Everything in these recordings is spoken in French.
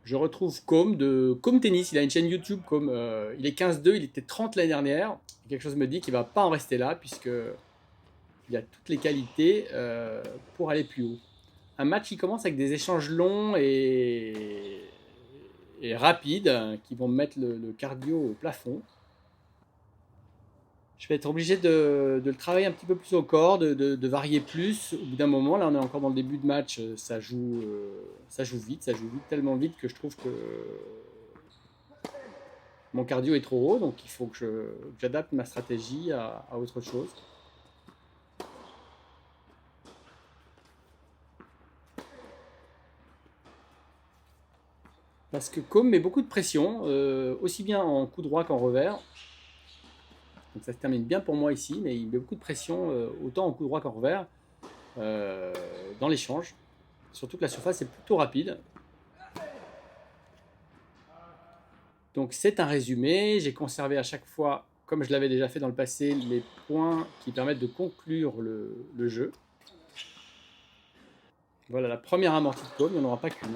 Je retrouve Com de Com Tennis. Il a une chaîne YouTube Com. Il est 15-2, il était 30 l'année dernière. Quelque chose me dit qu'il va pas en rester là puisque il a toutes les qualités pour aller plus haut. Un match qui commence avec des échanges longs et rapides qui vont mettre le cardio au plafond. Je vais être obligé de le travailler un petit peu plus au corps, de varier plus. Au bout d'un moment, là on est encore dans le début de match, ça joue vite, tellement vite que je trouve que mon cardio est trop haut, donc il faut que j'adapte ma stratégie à autre chose. Parce que Com met beaucoup de pression, aussi bien en coup droit qu'en revers. Donc ça se termine bien pour moi ici, mais il met beaucoup de pression, autant en coup droit qu'en revers, dans l'échange. Surtout que la surface est plutôt rapide. Donc c'est un résumé, j'ai conservé à chaque fois, comme je l'avais déjà fait dans le passé, les points qui permettent de conclure le jeu. Voilà la première amortie de Com, il n'y en aura pas qu'une.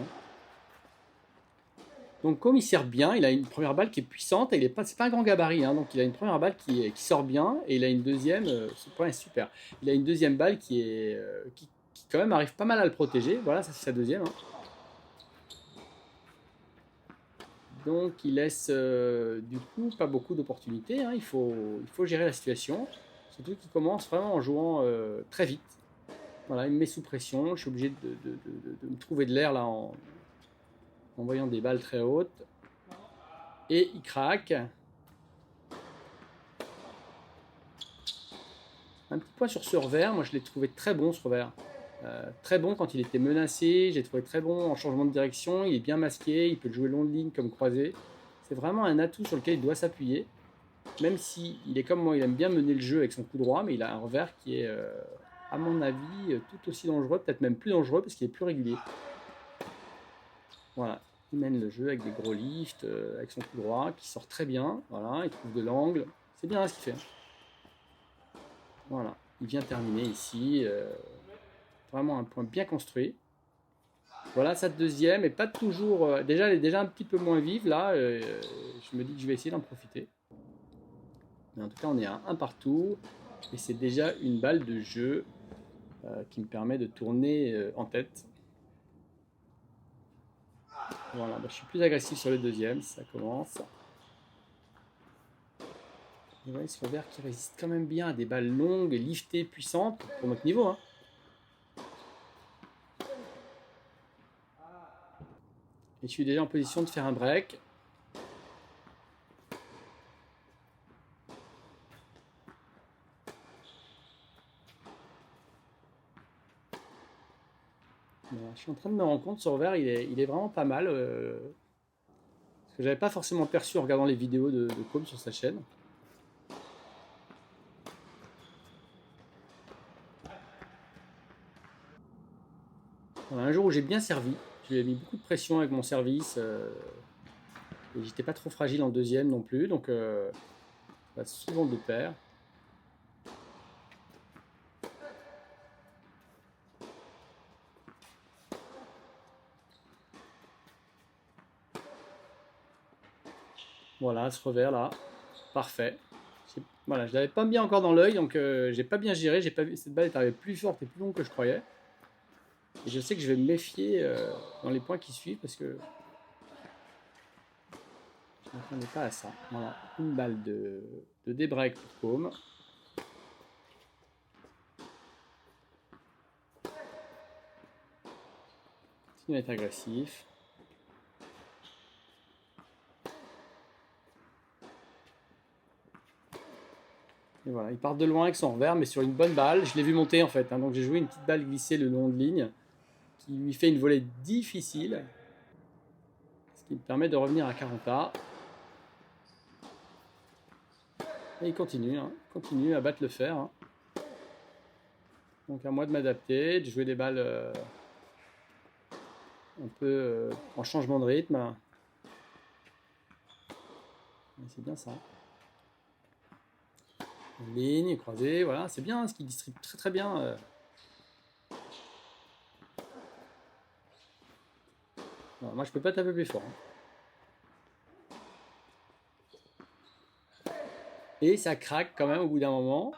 Donc Com il sert bien, il a une première balle qui est puissante, et c'est pas un grand gabarit, hein, donc il a une première balle qui sort bien, et il a une deuxième, ce point est super. Il a une deuxième balle qui quand même arrive pas mal à le protéger, voilà, ça c'est sa deuxième. Hein. Donc il laisse du coup pas beaucoup d'opportunités, hein. Il faut gérer la situation, surtout qu'il commence vraiment en jouant très vite. Voilà, il me met sous pression, je suis obligé de me trouver de l'air là en voyant des balles très hautes. Et il craque. Un petit point sur ce revers, moi je l'ai trouvé très bon ce revers. Très bon quand il était menacé, j'ai trouvé très bon en changement de direction, il est bien masqué, il peut jouer long de ligne comme croisé. C'est vraiment un atout sur lequel il doit s'appuyer. Même si il est comme moi, il aime bien mener le jeu avec son coup droit, mais il a un revers qui est, à mon avis, tout aussi dangereux, peut-être même plus dangereux parce qu'il est plus régulier. Voilà, il mène le jeu avec des gros lifts, avec son coup droit qui sort très bien. Voilà, il trouve de l'angle, c'est bien ce qu'il fait. Voilà, il vient terminer ici, vraiment un point bien construit. Voilà, sa deuxième, et pas toujours. Déjà, elle est déjà un petit peu moins vive là. Je me dis que je vais essayer d'en profiter. Mais en tout cas, on est à un partout. Et c'est déjà une balle de jeu qui me permet de tourner en tête. Voilà, bah, je suis plus agressif sur le deuxième, ça commence. Et ouais, ce revers qui résiste quand même bien à des balles longues, liftées, puissantes, pour notre niveau. Hein. Et je suis déjà en position de faire un break. Voilà, je suis en train de me rendre compte, ce revers, il est vraiment pas mal. Ce que j'avais pas forcément perçu en regardant les vidéos de Com sur sa chaîne. Voilà, un jour où j'ai bien servi, j'ai mis beaucoup de pression avec mon service. Et j'étais pas trop fragile en deuxième non plus, donc ça va souvent de pair. Voilà, ce revers là, parfait. Voilà, je l'avais pas bien encore dans l'œil, donc j'ai pas bien géré. J'ai pas vu, cette balle est arrivée plus forte et plus longue que je croyais. Et je sais que je vais me méfier dans les points qui suivent parce que je ne m'attendais pas à ça. Voilà, une balle de débreak pour Com. Continue à être agressif. Et voilà, il part de loin avec son revers, mais sur une bonne balle. Je l'ai vu monter en fait, hein, donc j'ai joué une petite balle glissée le long de ligne qui lui fait une volée difficile, ce qui me permet de revenir à 40A. Et il continue à battre le fer. Hein. Donc à moi de m'adapter, de jouer des balles un peu en changement de rythme. C'est bien ça. Ligne, croisée, voilà, c'est bien ce qui distribue très très bien. Non, moi, je peux pas taper plus fort, hein. Et ça craque quand même au bout d'un moment.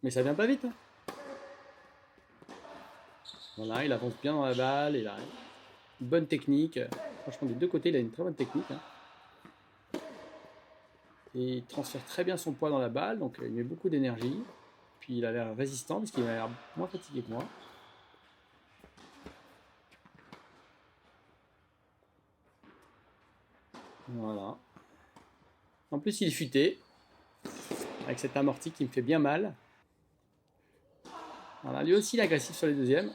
Mais ça vient pas vite, hein. Voilà, il avance bien dans la balle. Il a une bonne technique. Franchement, des deux côtés, il a une très bonne technique, hein. Et il transfère très bien son poids dans la balle. Donc, il met beaucoup d'énergie. Puis, il a l'air résistant parce qu'il a l'air moins fatigué que moi. Voilà. En plus, il est futé. Avec cette amorti qui me fait bien mal. Voilà, lui aussi il est agressif sur les deuxièmes.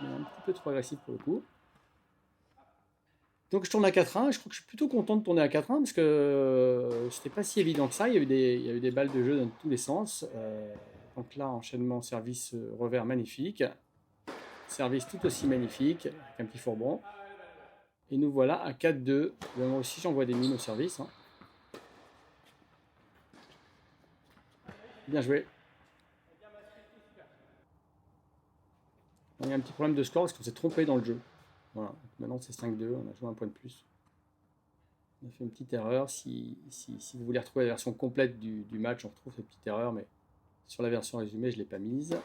Il est un petit peu trop agressif pour le coup. Donc je tourne à 4-1. Je crois que je suis plutôt content de tourner à 4-1 parce que c'était pas si évident que ça. Il y a eu des balles de jeu dans tous les sens. Donc là, enchaînement, service, revers magnifique. Service tout aussi magnifique, avec un petit fourbon. Et nous voilà à 4-2. Moi aussi j'envoie des mines au service, hein. Bien joué. Il y a un petit problème de score parce qu'on s'est trompé dans le jeu. Voilà, maintenant c'est 5-2, on a joué un point de plus. On a fait une petite erreur. Si vous voulez retrouver la version complète du match, on retrouve cette petite erreur, mais sur la version résumée, je ne l'ai pas mise.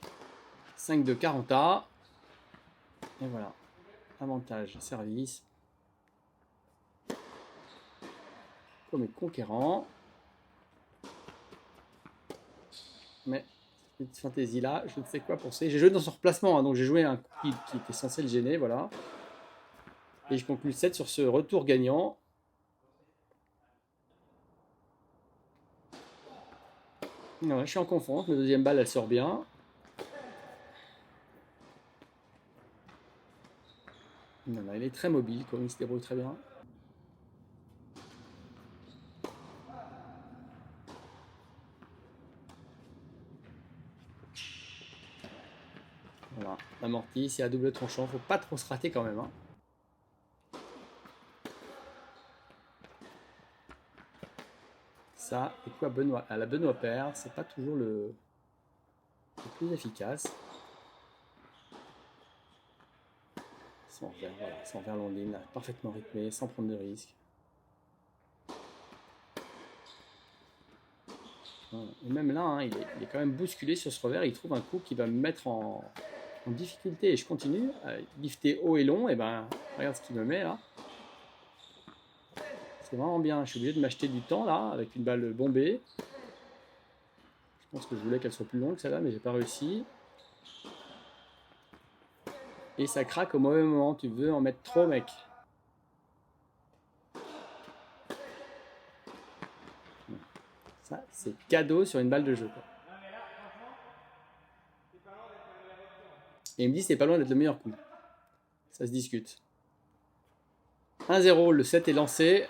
« 5-2 40A. Et voilà. Avantage, service. Comme conquérant. Mais cette fantaisie là, je ne sais quoi penser. J'ai joué dans son replacement, hein, donc j'ai joué un coup qui était censé le gêner, voilà. Et je conclue le set sur ce retour gagnant. Voilà, je suis en confiance, ma deuxième balle elle sort bien. Voilà, il est très mobile, comme il se débrouille très bien. Voilà, l'amorti, c'est à double tranchant, faut pas trop se rater quand même, hein. Ça, et quoi Benoît, à la Benoît Père, c'est pas toujours le plus efficace. Sans vers long ligne, parfaitement rythmé, sans prendre de risques. Voilà. Et même là, hein, il est quand même bousculé sur ce revers, il trouve un coup qui va me mettre en difficulté et je continue à lifter haut et long, et ben regarde ce qu'il me met là. C'est vraiment bien, je suis obligé de m'acheter du temps là avec une balle bombée. Je pense que je voulais qu'elle soit plus longue celle-là, mais j'ai pas réussi. Et ça craque au mauvais moment, tu veux en mettre trop mec. Ça c'est cadeau sur une balle de jeu, quoi. Et il me dit c'est pas loin d'être le meilleur coup. Ça se discute. 1-0, le set est lancé.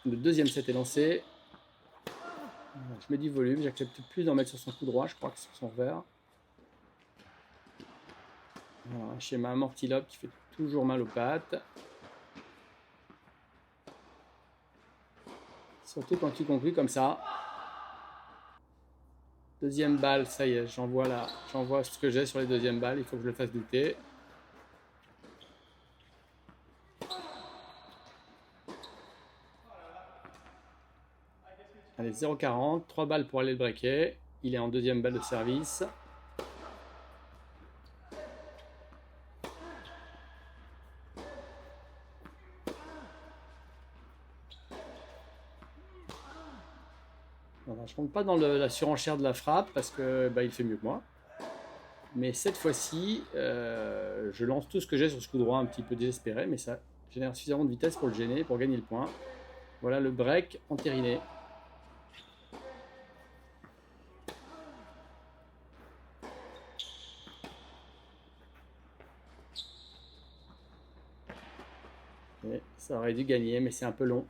Le deuxième set est lancé. Je mets du volume, j'accepte plus d'en mettre sur son coup droit, je crois que sur son revers. Voilà, un schéma amorti-lobe qui fait toujours mal aux pattes. Surtout quand tu conclus comme ça. Deuxième balle, ça y est, j'envoie ce que j'ai sur les deuxièmes balles, il faut que je le fasse douter. Allez, 0,40, 3 balles pour aller le breaker. Il est en deuxième balle de service. Voilà, je ne compte pas dans la surenchère de la frappe parce que il fait mieux que moi. Mais cette fois-ci, je lance tout ce que j'ai sur ce coup droit un petit peu désespéré, mais ça génère suffisamment de vitesse pour le gêner, pour gagner le point. Voilà le break entériné. Et ça aurait dû gagner, mais c'est un peu long.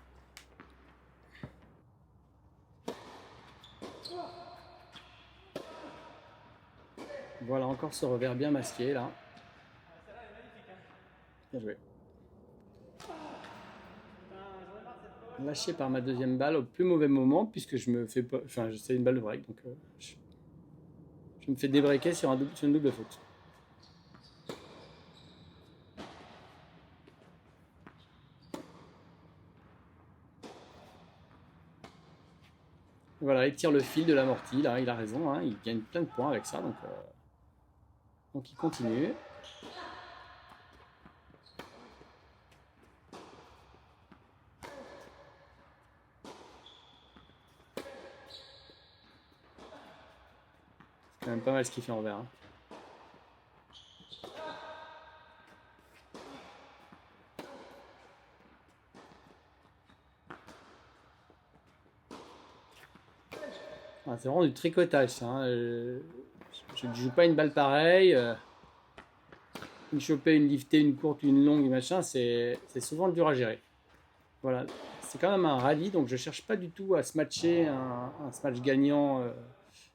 Voilà encore ce revers bien masqué là. Bien joué. Lâché par ma deuxième balle au plus mauvais moment puisque je me fais pas, enfin c'est une balle de break donc Je me fais débreaker sur une double faute. Voilà, il tire le fil de l'amorti, là, il a raison, hein, il gagne plein de points avec ça, donc il continue. C'est quand même pas mal ce qu'il fait en vert. Hein. Ah, c'est vraiment du tricotage, ça. Hein. Je ne joue pas une balle pareille. Une choper, une liftée, une courte, une longue, machin, c'est souvent dur à gérer. Voilà, c'est quand même un rallye, donc je cherche pas du tout à se matcher un smash gagnant.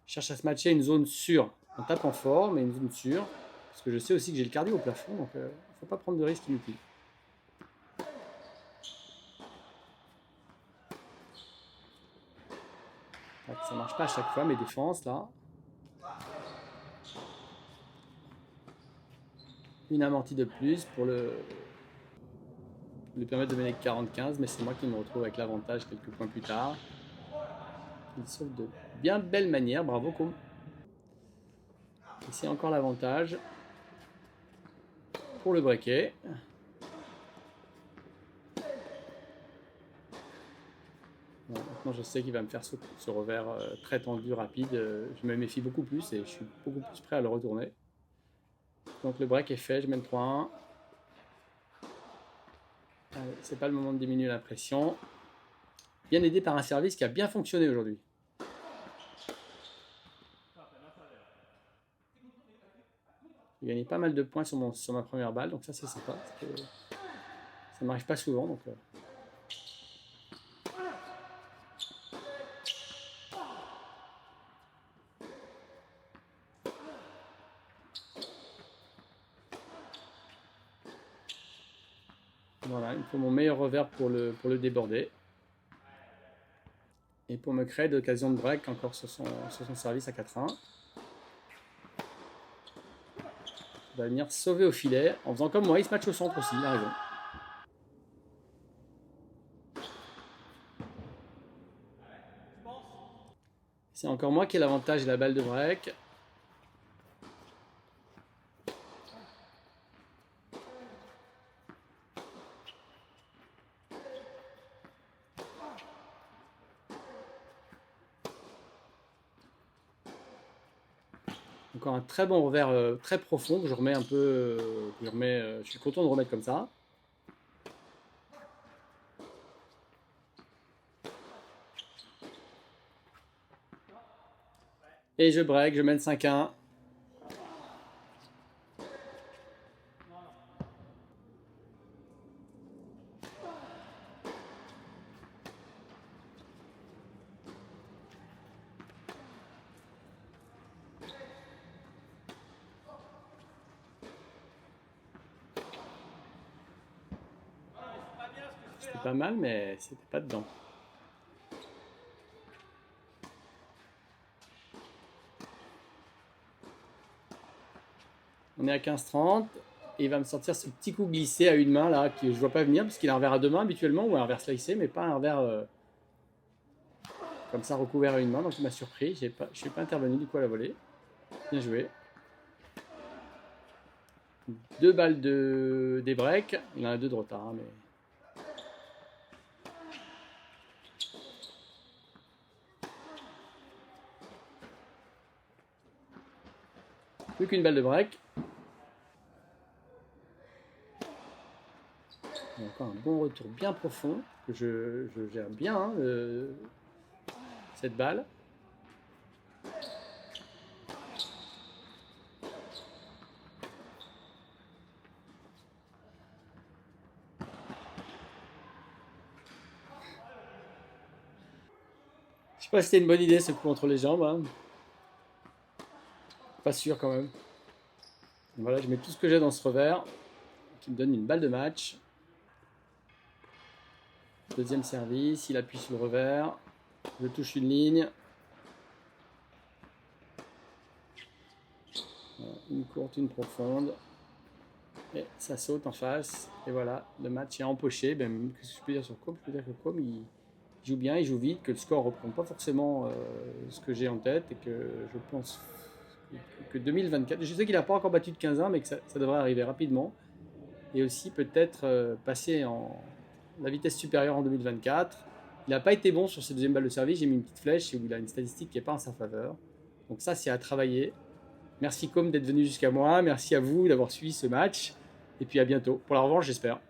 Je cherche à se matcher une zone sûre, en tapant fort, mais une zone sûre, parce que je sais aussi que j'ai le cardio au plafond, donc il ne faut pas prendre de risques inutiles. Ça marche pas à chaque fois mes défenses là. Une amortie de plus pour lui permettre de mener 40-15, mais c'est moi qui me retrouve avec l'avantage quelques points plus tard. Il sauve de bien belle manière, bravo Com. Ici encore l'avantage pour le breaker. Bon, maintenant je sais qu'il va me faire ce revers très tendu, rapide. Je me méfie beaucoup plus et je suis beaucoup plus prêt à le retourner. Donc le break est fait, je mène 3-1. C'est pas le moment de diminuer la pression. Bien aidé par un service qui a bien fonctionné aujourd'hui. J'ai gagné pas mal de points sur ma première balle, donc ça c'est sympa. Ça m'arrive pas souvent. Donc, voilà, il me faut mon meilleur revers pour le déborder. Et pour me créer d'occasion de break encore sur son service à 4-1. Il va venir sauver au filet en faisant comme moi, il se match au centre aussi, il a raison. C'est encore moi qui ai l'avantage de la balle de break. Encore un très bon revers très profond que je remets un peu. Je suis content de remettre comme ça. Et je break, je mène 5-1. C'était pas mal, mais c'était pas dedans. On est à 15-30. Et il va me sortir ce petit coup glissé à une main là, que je vois pas venir, parce qu'il a un revers à deux mains habituellement, ou un revers slicé, mais pas un revers comme ça recouvert à une main. Donc il m'a surpris. Je suis pas intervenu du coup à la volée. Bien joué. Deux balles des breaks. Il en a deux de retard, hein, mais. Plus qu'une balle de break. Encore un bon retour bien profond, que je gère bien hein, cette balle. Je sais pas si c'était une bonne idée ce coup entre les jambes. Hein. Pas sûr quand même. Voilà, je mets tout ce que j'ai dans ce revers, qui me donne une balle de match. Deuxième service, il appuie sur le revers. Je touche une ligne. Une courte, une profonde. Et ça saute en face. Et voilà, le match est empoché. Ben, qu'est-ce que je peux dire sur Com? Je peux dire que Com, il joue bien, il joue vite, que le score ne reprend pas forcément ce que j'ai en tête et que je pense que 2024, je sais qu'il n'a pas encore battu de 15-1, mais que ça devrait arriver rapidement. Et aussi peut-être passer en la vitesse supérieure en 2024. Il n'a pas été bon sur ses deuxièmes balles de service. J'ai mis une petite flèche où il a une statistique qui n'est pas en sa faveur. Donc ça, c'est à travailler. Merci Com d'être venu jusqu'à moi. Merci à vous d'avoir suivi ce match. Et puis à bientôt pour la revanche, j'espère.